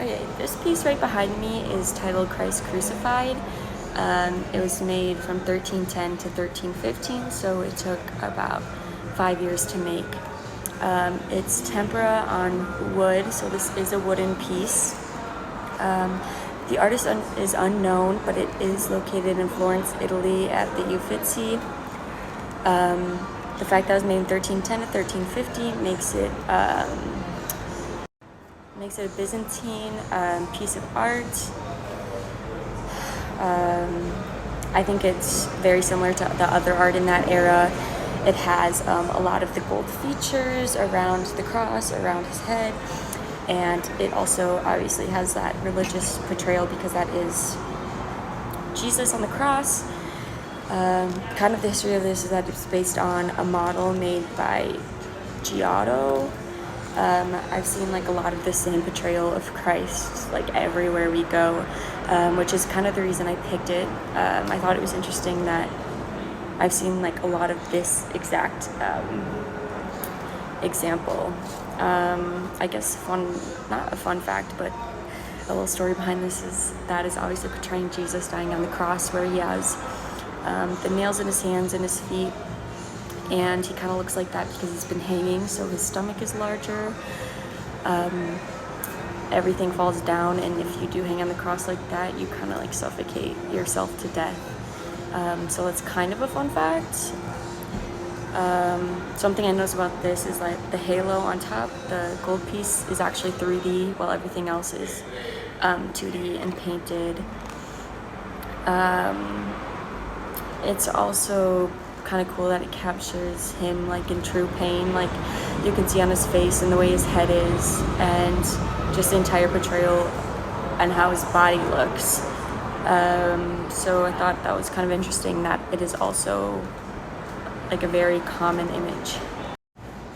Okay, this piece right behind me is titled Christ Crucified. It was made from 1310 to 1315, so it took about 5 years to make. It's tempera on wood, so this is a wooden piece. The artist is unknown, but it is located in Florence, Italy at the Uffizi. The fact that it was made in 1310 to 1350 makes it a Byzantine piece of art. I think it's very similar to the other art in that era. It has a lot of the gold features around the cross, around his head, and it also obviously has that religious portrayal because that is Jesus on the cross. Kind of the history of this is that it's based on a model made by Giotto. I've seen like a lot of the same portrayal of Christ like everywhere we go, which is kind of the reason I picked it. I thought it was interesting that I've seen like a lot of this exact example. I guess not a fun fact, but a little story behind this is that is obviously portraying Jesus dying on the cross, where he has the nails in his hands and his feet, and he kind of looks like that because he's been hanging, so his stomach is larger. Everything falls down, and if you do hang on the cross like that, you kind of like suffocate yourself to death. So it's kind of a fun fact. Something I noticed about this is like the halo on top, the gold piece is actually 3D, while everything else is 2D and painted. It's also kind of cool that it captures him like in true pain, like you can see on his face and the way his head is, and just the entire portrayal and how his body looks. So I thought that was kind of interesting that it is also like a very common image.